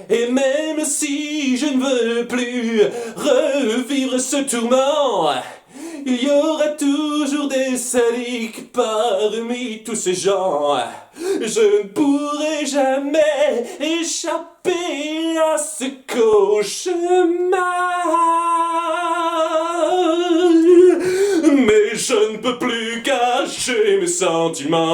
Et même si je ne veux plus revivre ce tourment, il y aura toujours des sadiques parmi tous ces gens. Je ne pourrai jamais échapper à ce cauchemar. Mais je ne peux plus cacher mes sentiments.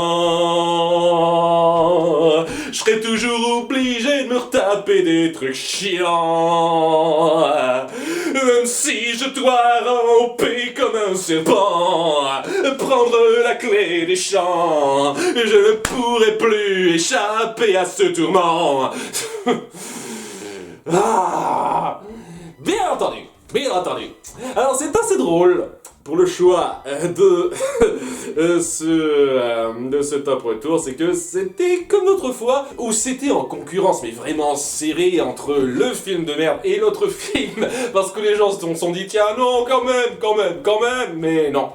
Je serai toujours obligé de me retaper des trucs chiants. Même si je dois ramper comme un serpent, prendre la clé des champs, je ne pourrai plus échapper à ce tourment. Ah, bien entendu, bien entendu. Alors c'est assez drôle pour le choix de ce top retour, c'est que c'était comme l'autre fois où c'était en concurrence mais vraiment serré entre le film de merde et l'autre film, parce que les gens se sont dit tiens non quand même, mais non.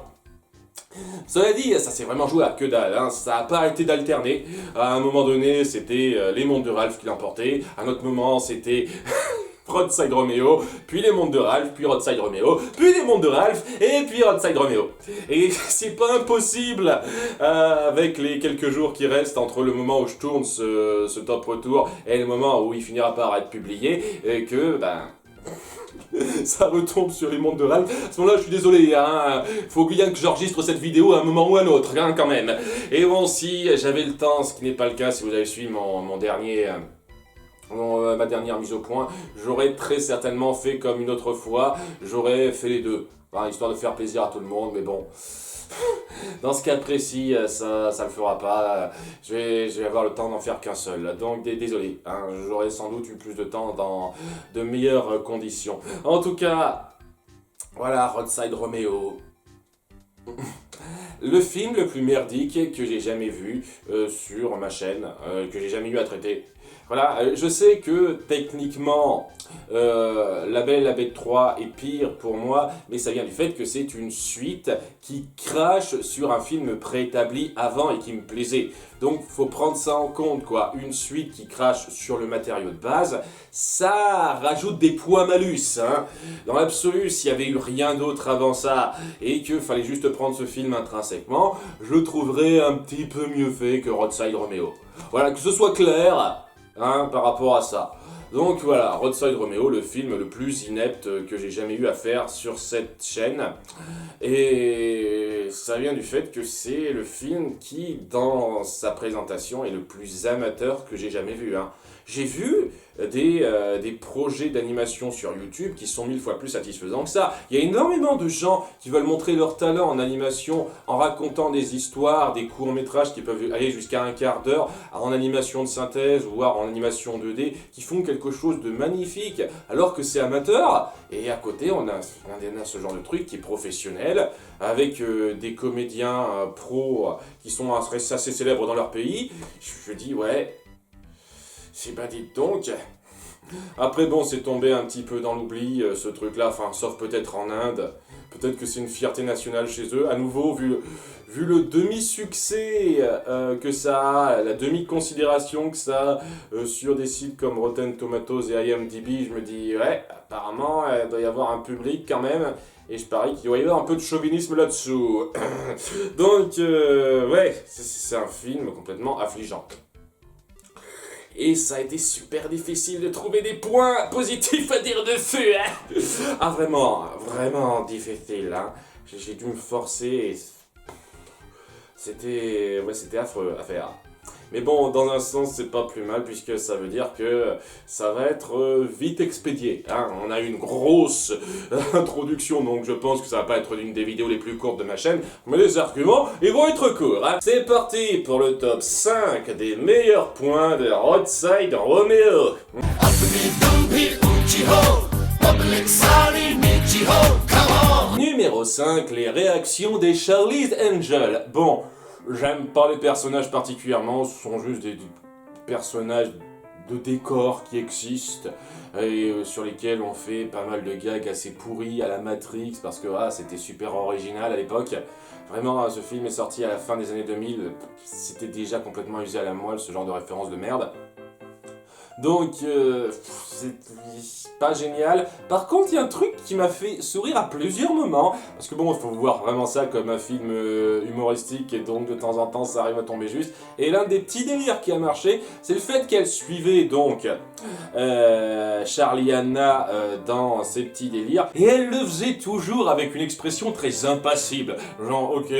Cela dit, ça s'est vraiment joué à que dalle, hein. Ça n'a pas arrêté d'alterner. À un moment donné, c'était les mondes de Ralph qui l'emportaient, à un autre moment, c'était Roadside Romeo, puis les mondes de Ralph, puis Roadside Romeo, puis les mondes de Ralph, et puis Roadside Romeo. Et c'est pas impossible, avec les quelques jours qui restent entre le moment où je tourne ce top retour et le moment où il finira par être publié, et que, ça retombe sur les mondes de Ralph. À ce moment-là, je suis désolé, hein. Faut bien que j'enregistre cette vidéo à un moment ou à un autre, hein, quand même. Et bon, si j'avais le temps, ce qui n'est pas le cas si vous avez suivi ma dernière mise au point, j'aurais très certainement fait comme une autre fois, j'aurais fait les deux, histoire de faire plaisir à tout le monde, mais bon, dans ce cas précis, ça le fera pas, je vais avoir le temps d'en faire qu'un seul, donc désolé, hein, j'aurais sans doute eu plus de temps dans de meilleures conditions. En tout cas, voilà, Roadside Romeo. Le film le plus merdique que j'ai jamais vu sur ma chaîne, que j'ai jamais eu à traiter. Voilà, je sais que techniquement, La Belle et la Bête 3 est pire pour moi, mais ça vient du fait que c'est une suite qui crache sur un film préétabli avant et qui me plaisait. Donc faut prendre ça en compte, quoi. Une suite qui crache sur le matériau de base, ça rajoute des points malus, hein. Dans l'absolu, s'il y avait eu rien d'autre avant ça et qu'il fallait juste prendre ce film intrinsèquement, je le trouverais un petit peu mieux fait que Roadside Romeo. Voilà, que ce soit clair, hein, par rapport à ça. Donc voilà, Roadside Romeo, le film le plus inepte que j'ai jamais eu à faire sur cette chaîne. Et ça vient du fait que c'est le film qui, dans sa présentation, est le plus amateur que j'ai jamais vu, hein. J'ai vu des projets d'animation sur YouTube qui sont 1000 fois plus satisfaisants que ça. Il y a énormément de gens qui veulent montrer leur talent en animation en racontant des histoires, des courts-métrages qui peuvent aller jusqu'à un quart d'heure en animation de synthèse ou voire en animation 2D qui font quelque chose de magnifique alors que c'est amateur. Et à côté, on a ce genre de truc qui est professionnel avec des comédiens pros qui sont assez célèbres dans leur pays. Je dis ouais... dites donc. Après bon, c'est tombé un petit peu dans l'oubli ce truc-là, sauf peut-être en Inde. Peut-être que c'est une fierté nationale chez eux. À nouveau, vu le demi-succès que ça a, la demi-considération que ça a sur des sites comme Rotten Tomatoes et IMDb, je me dis ouais, apparemment il doit y avoir un public quand même. Et je parie qu'il doit y avoir un peu de chauvinisme là-dessous. Donc ouais, c'est un film complètement affligeant. Et ça a été super difficile de trouver des points positifs à dire dessus, hein. Ah vraiment difficile, hein. J'ai dû me forcer et... C'était affreux à faire. Mais bon, dans un sens, c'est pas plus mal, puisque ça veut dire que ça va être vite expédié, hein. On a eu une grosse introduction, donc je pense que ça va pas être l'une des vidéos les plus courtes de ma chaîne, mais les arguments, ils vont être courts, hein. C'est parti pour le top 5 des meilleurs points de Roadside Romeo. Numéro 5, les réactions des Charlie's Angels. Bon... J'aime pas les personnages particulièrement, ce sont juste des personnages de décor qui existent et sur lesquels on fait pas mal de gags assez pourris à la Matrix parce que c'était super original à l'époque. Vraiment, ce film est sorti à la fin des années 2000, c'était déjà complètement usé à la moelle ce genre de référence de merde. Donc, c'est pas génial. Par contre, il y a un truc qui m'a fait sourire à plusieurs moments. Parce que bon, il faut voir vraiment ça comme un film humoristique. Et donc, de temps en temps, ça arrive à tomber juste. Et l'un des petits délires qui a marché, c'est le fait qu'elle suivait donc Charlie et Anna dans ses petits délires. Et elle le faisait toujours avec une expression très impassible. Genre, ok,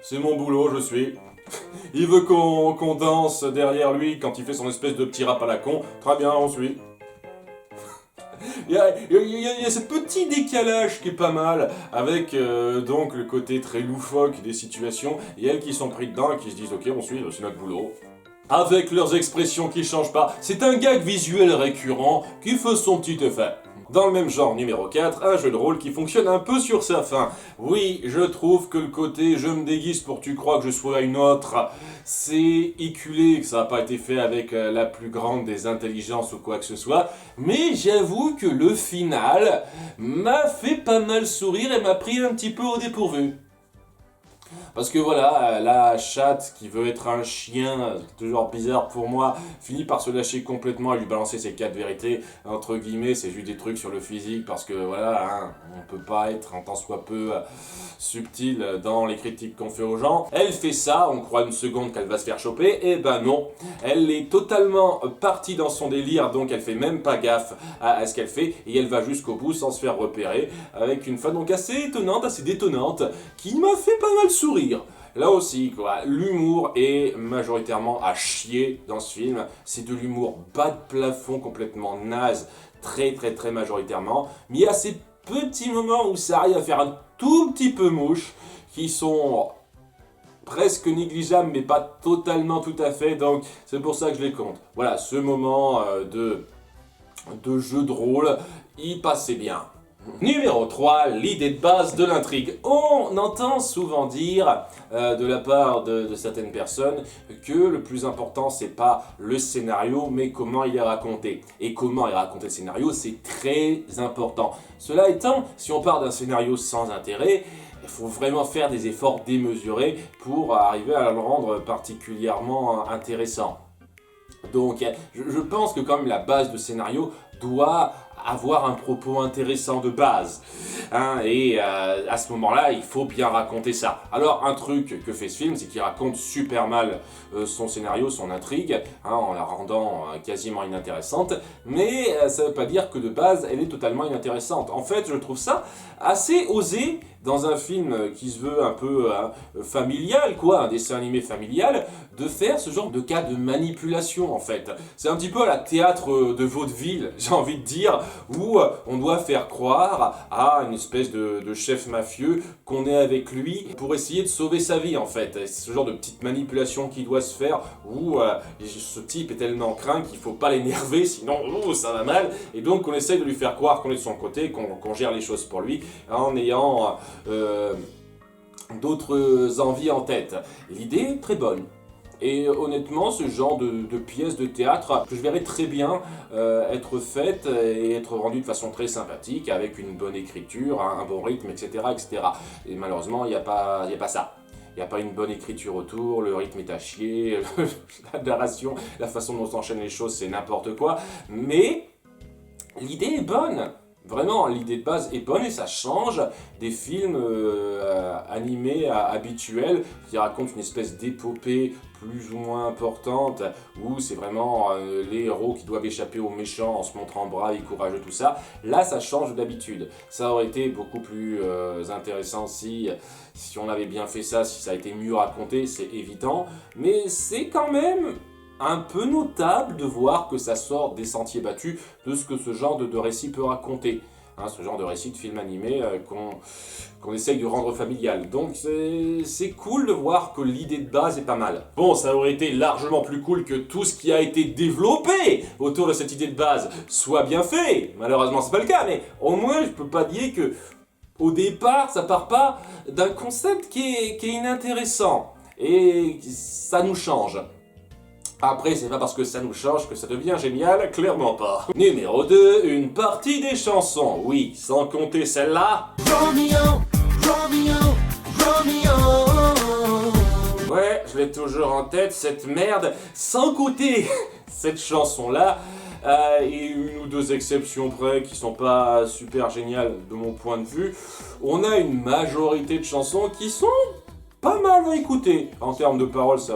c'est mon boulot, je suis... Il veut qu'on danse derrière lui quand il fait son espèce de petit rap à la con. Très bien, on suit. Il y a ce petit décalage qui est pas mal, avec donc le côté très loufoque des situations, et elles qui sont pris dedans et qui se disent ok, on suit, c'est notre boulot. Avec leurs expressions qui changent pas, c'est un gag visuel récurrent qui fait son petit effet. Dans le même genre, numéro 4, un jeu de rôle qui fonctionne un peu sur sa fin. Oui, je trouve que le côté « je me déguise pour que tu crois que je sois une autre », c'est éculé, que ça n'a pas été fait avec la plus grande des intelligences ou quoi que ce soit. Mais j'avoue que le final m'a fait pas mal sourire et m'a pris un petit peu au dépourvu. Parce que voilà, la chatte qui veut être un chien, toujours bizarre pour moi, finit par se lâcher complètement et lui balancer ses 4 vérités. Entre guillemets, c'est juste des trucs sur le physique parce que voilà, hein, on peut pas être en tant soit peu subtil dans les critiques qu'on fait aux gens. Elle fait ça, on croit une seconde qu'elle va se faire choper, et ben non. Elle est totalement partie dans son délire, donc elle fait même pas gaffe à ce qu'elle fait et elle va jusqu'au bout sans se faire repérer avec une fin donc assez étonnante, assez détonnante, qui m'a fait pas mal sourire. Là aussi, quoi, l'humour est majoritairement à chier dans ce film. C'est de l'humour bas de plafond, complètement naze, très majoritairement. Mais il y a ces petits moments où ça arrive à faire un tout petit peu mouche, qui sont presque négligeables, mais pas totalement tout à fait. Donc c'est pour ça que je les compte. Voilà, ce moment de jeu de rôle, il passait bien. Numéro 3, l'idée de base de l'intrigue. On entend souvent dire de la part de certaines personnes que le plus important c'est pas le scénario mais comment il est raconté. Et comment est raconté le scénario, c'est très important. Cela étant, si on part d'un scénario sans intérêt, il faut vraiment faire des efforts démesurés pour arriver à le rendre particulièrement intéressant. Donc je pense que quand même la base de scénario doit avoir un propos intéressant de base. Hein, et à ce moment-là, il faut bien raconter ça. Alors, un truc que fait ce film, c'est qu'il raconte super mal son scénario, son intrigue, hein, en la rendant quasiment inintéressante, mais ça ne veut pas dire que de base, elle est totalement inintéressante. En fait, je trouve ça assez osé dans un film qui se veut un peu familial, quoi, un dessin animé familial, de faire ce genre de cas de manipulation, en fait. C'est un petit peu à la théâtre de vaudeville, j'ai envie de dire, où on doit faire croire à une espèce de chef mafieux qu'on est avec lui pour essayer de sauver sa vie, en fait. C'est ce genre de petite manipulation qui doit se faire, où ce type est tellement craint qu'il faut pas l'énerver, sinon ça va mal, et donc on essaye de lui faire croire qu'on est de son côté, qu'on gère les choses pour lui, en ayant d'autres envies en tête. L'idée est très bonne. Et honnêtement, ce genre de pièce de théâtre que je verrais très bien être faite et être rendue de façon très sympathique, avec une bonne écriture, un bon rythme, etc. etc. Et malheureusement, il n'y a pas ça. Il n'y a pas une bonne écriture autour, le rythme est à chier, la narration, la façon dont s'enchaînent les choses, c'est n'importe quoi. Mais l'idée est bonne. Vraiment, l'idée de base est bonne et ça change des films animés habituels qui racontent une espèce d'épopée plus ou moins importante où c'est vraiment les héros qui doivent échapper aux méchants en se montrant braves et courageux, tout ça. Là, ça change d'habitude. Ça aurait été beaucoup plus intéressant si on avait bien fait ça, si ça a été mieux raconté, c'est évident. Mais c'est quand même un peu notable de voir que ça sort des sentiers battus de ce que ce genre de récit peut raconter. Hein, ce genre de récit de film animé qu'on essaye de rendre familial. Donc c'est cool de voir que l'idée de base est pas mal. Bon, ça aurait été largement plus cool que tout ce qui a été développé autour de cette idée de base soit bien fait. Malheureusement, c'est pas le cas, mais au moins je peux pas dire que au départ, ça part pas d'un concept qui est inintéressant. Et ça nous change. Après, c'est pas parce que ça nous change que ça devient génial, clairement pas. Numéro 2, une partie des chansons. Oui, sans compter celle-là. Romeo, Romeo, Romeo. Ouais, je l'ai toujours en tête, cette merde. Sans compter cette chanson-là, et une ou deux exceptions près qui sont pas super géniales de mon point de vue, on a une majorité de chansons qui sont pas mal à écouter. En termes de paroles, ça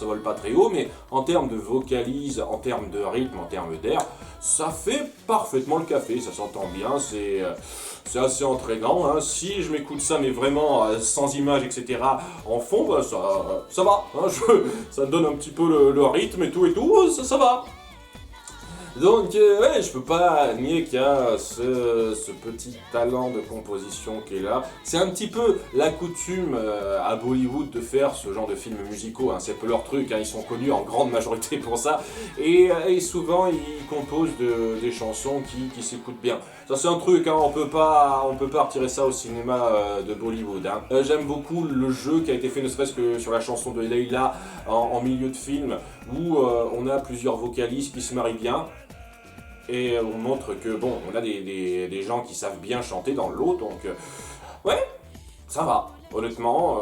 vole pas très haut, mais en termes de vocalise, en termes de rythme, en termes d'air, ça fait parfaitement le café, ça s'entend bien, c'est assez entraînant. Hein. Si je m'écoute ça, mais vraiment sans images, etc., en fond, bah, ça va. Hein. Ça me donne un petit peu le rythme et tout, ça va. Donc, ouais, je peux pas nier qu'il y a ce petit talent de composition qui est là. C'est un petit peu la coutume à Bollywood de faire ce genre de films musicaux. Hein. C'est un peu leur truc, hein. Ils sont connus en grande majorité pour ça. Et souvent, ils composent des chansons qui s'écoutent bien. Ça, c'est un truc, hein. On peut pas retirer ça au cinéma de Bollywood. Hein. J'aime beaucoup le jeu qui a été fait, ne serait-ce que sur la chanson de Leila en milieu de film, où on a plusieurs vocalistes qui se marient bien. Et on montre que, bon, on a des gens qui savent bien chanter dans l'eau, donc ouais, ça va. Honnêtement,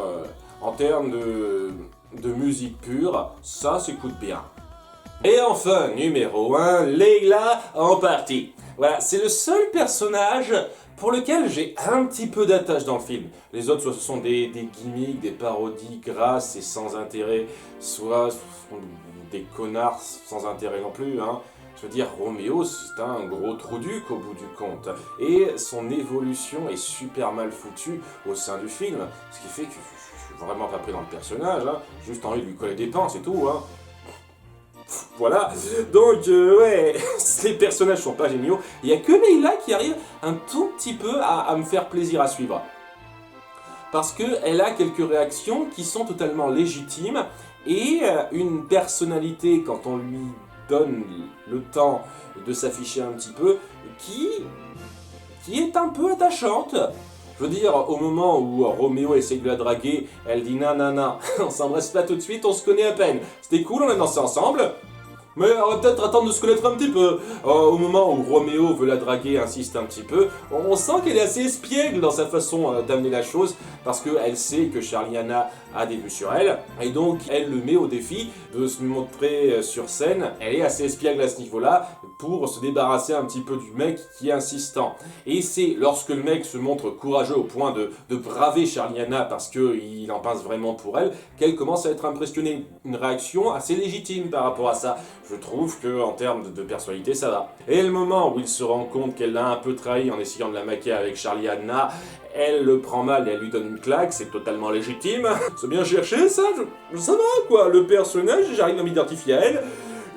en termes de musique pure, ça s'écoute bien. Et enfin, numéro 1, Leila en partie. Voilà, c'est le seul personnage pour lequel j'ai un petit peu d'attache dans le film. Les autres, soit ce sont des gimmicks, des parodies grasses et sans intérêt, soit ce sont des connards sans intérêt non plus, hein. Je veux dire, Roméo, c'est un gros trou-duc au bout du compte. Et son évolution est super mal foutue au sein du film. Ce qui fait que je suis vraiment pas pris dans le personnage. Hein. Juste envie de lui coller des pans, c'est tout. Hein. Voilà. Donc, ouais, les personnages sont pas géniaux. Il y a que Leila qui arrive un tout petit peu à me faire plaisir à suivre. Parce qu'elle a quelques réactions qui sont totalement légitimes. Et une personnalité, quand on lui donne le temps de s'afficher un petit peu, qui est un peu attachante. Je veux dire, au moment où Roméo essaye de la draguer, elle dit nanana, on s'embrasse pas tout de suite, on se connaît à peine. C'était cool, on a dansé ensemble. Mais on va peut-être attendre de se connaître un petit peu. Au moment où Roméo veut la draguer, insiste un petit peu, on sent qu'elle est assez espiègle dans sa façon d'amener la chose, parce qu'elle sait que Charliana a des vues sur elle, et donc elle le met au défi de se montrer sur scène. Elle est assez espiègle à ce niveau-là, pour se débarrasser un petit peu du mec qui est insistant. Et c'est lorsque le mec se montre courageux au point de braver Charliana parce qu'il en pince vraiment pour elle, qu'elle commence à être impressionnée. Une réaction assez légitime par rapport à ça. Je trouve qu'en termes de personnalité, ça va. Et le moment où il se rend compte qu'elle l'a un peu trahi en essayant de la maquer avec Charliana, elle le prend mal et elle lui donne une claque, c'est totalement légitime. C'est bien cherché ça, ça va quoi, le personnage, j'arrive à m'identifier à elle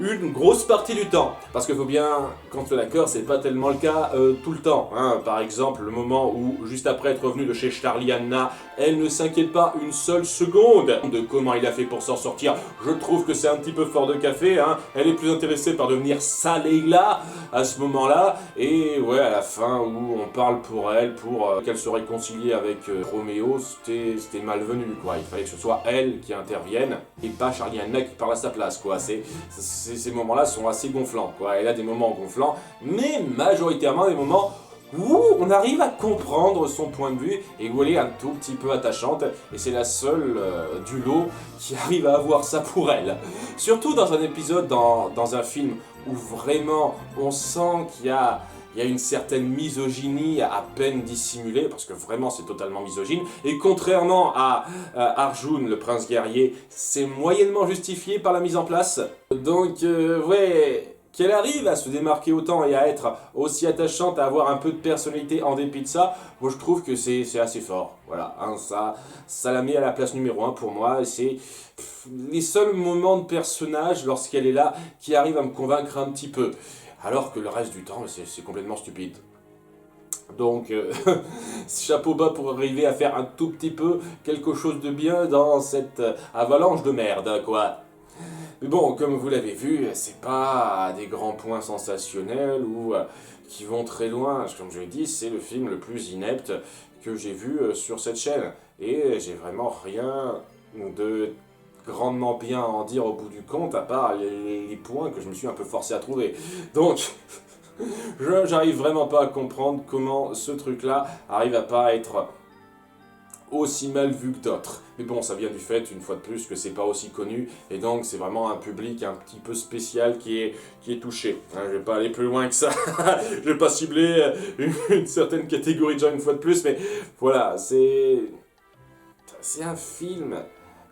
une grosse partie du temps. Parce qu'il faut bien qu'on soit d'accord, c'est pas tellement le cas tout le temps. Hein. Par exemple, le moment où, juste après être revenu de chez Charliana, elle ne s'inquiète pas une seule seconde de comment il a fait pour s'en sortir. Je trouve que c'est un petit peu fort de café. Hein. Elle est plus intéressée par devenir sa Leila à ce moment-là. Et ouais, à la fin où on parle pour elle, pour qu'elle se réconcilie avec Roméo, c'était malvenu, quoi. Il fallait que ce soit elle qui intervienne et pas Charliana qui parle à sa place, quoi. Ces moments-là sont assez gonflants, quoi. Elle a des moments gonflants, mais majoritairement des moments où on arrive à comprendre son point de vue et où elle est un tout petit peu attachante, et c'est la seule du lot qui arrive à avoir ça pour elle. Surtout dans un épisode, dans un film où vraiment on sent qu'il y a une certaine misogynie à peine dissimulée, parce que vraiment c'est totalement misogyne, et contrairement à Arjun, le prince guerrier, c'est moyennement justifié par la mise en place. Donc, ouais, qu'elle arrive à se démarquer autant et à être aussi attachante, à avoir un peu de personnalité en dépit de ça, moi je trouve que c'est assez fort. Voilà, hein, ça la met à la place numéro 1 pour moi, c'est les seuls moments de personnage, lorsqu'elle est là, qui arrivent à me convaincre un petit peu. Alors que le reste du temps, c'est complètement stupide. Donc, chapeau bas pour arriver à faire un tout petit peu quelque chose de bien dans cette avalanche de merde, quoi. Mais bon, comme vous l'avez vu, c'est pas des grands points sensationnels ou qui vont très loin. Comme je l'ai dit, c'est le film le plus inepte que j'ai vu sur cette chaîne. Et j'ai vraiment rien de grandement bien à en dire au bout du compte, à part les points que je me suis un peu forcé à trouver. Donc, j'arrive vraiment pas à comprendre comment ce truc-là arrive à pas être aussi mal vu que d'autres. Mais bon, ça vient du fait, une fois de plus, que c'est pas aussi connu, et donc c'est vraiment un public un petit peu spécial qui est touché. Hein, je vais pas aller plus loin que ça, je vais pas cibler une certaine catégorie de gens une fois de plus, mais voilà, c'est un film.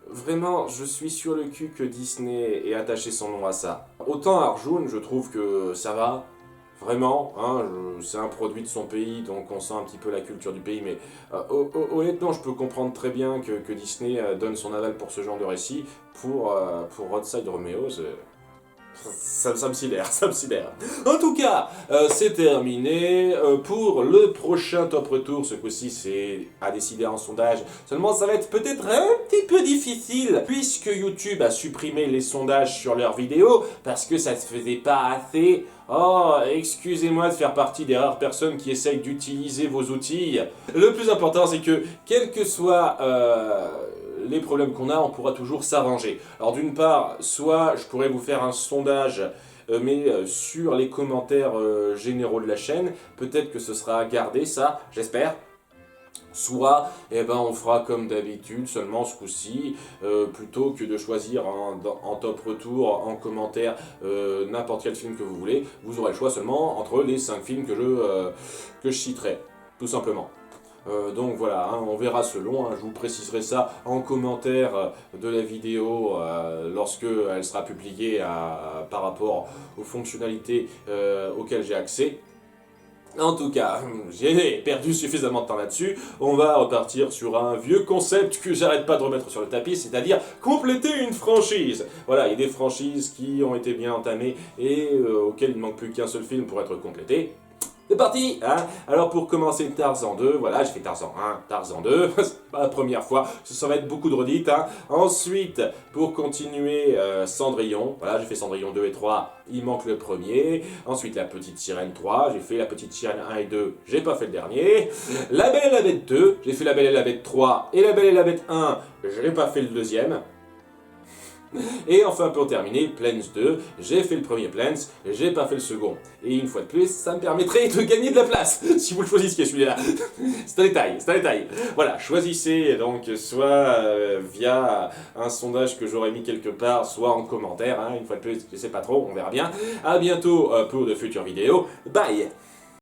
Vraiment, je suis sur le cul que Disney ait attaché son nom à ça. Autant Arjun, je trouve que ça va. Vraiment, hein, c'est un produit de son pays, donc on sent un petit peu la culture du pays, mais honnêtement, je peux comprendre très bien que Disney donne son aval pour ce genre de récit. Pour Roadside Romeo, ça me sidère, ça me sidère. En tout cas, c'est terminé. Pour le prochain top retour, ce coup-ci, c'est à décider en sondage. Seulement, ça va être peut-être un petit peu difficile, puisque YouTube a supprimé les sondages sur leurs vidéos, parce que ça ne se faisait pas assez. Oh, excusez-moi de faire partie des rares personnes qui essayent d'utiliser vos outils. Le plus important, c'est que, quel que soit les problèmes qu'on a, on pourra toujours s'arranger. Alors d'une part, soit je pourrais vous faire un sondage, mais sur les commentaires généraux de la chaîne, peut-être que ce sera gardé, ça, j'espère. Soit, eh ben, on fera comme d'habitude, seulement ce coup-ci, plutôt que de choisir en top retour, en commentaire, n'importe quel film que vous voulez, vous aurez le choix seulement entre les 5 films que je citerai, tout simplement. Donc voilà, hein, on verra selon, hein, je vous préciserai ça en commentaire de la vidéo lorsque elle sera publiée par rapport aux fonctionnalités auxquelles j'ai accès. En tout cas, j'ai perdu suffisamment de temps là-dessus, on va repartir sur un vieux concept que j'arrête pas de remettre sur le tapis, c'est-à-dire compléter une franchise. Voilà, il y a des franchises qui ont été bien entamées et auxquelles il ne manque plus qu'un seul film pour être complété. C'est parti, hein. Alors pour commencer Tarzan 2, voilà, j'ai fait Tarzan 1, Tarzan 2, c'est pas la première fois, ça va être beaucoup de redites, hein. Ensuite, pour continuer, Cendrillon, voilà, j'ai fait Cendrillon 2 et 3, il manque le premier. Ensuite, La Petite Sirène 3, j'ai fait La Petite Sirène 1 et 2, j'ai pas fait le dernier. La Belle et la Bête 2, j'ai fait La Belle et la Bête 3 et La Belle et la Bête 1, j'ai pas fait le deuxième. Et enfin, pour terminer, Planes 2, j'ai fait le premier Planes, j'ai pas fait le second. Et une fois de plus, ça me permettrait de gagner de la place, si vous le choisissez celui-là. C'est un détail, c'est un détail. Voilà, choisissez donc soit via un sondage que j'aurais mis quelque part, soit en commentaire, hein, une fois de plus, je sais pas trop, on verra bien. A bientôt pour de futures vidéos, bye.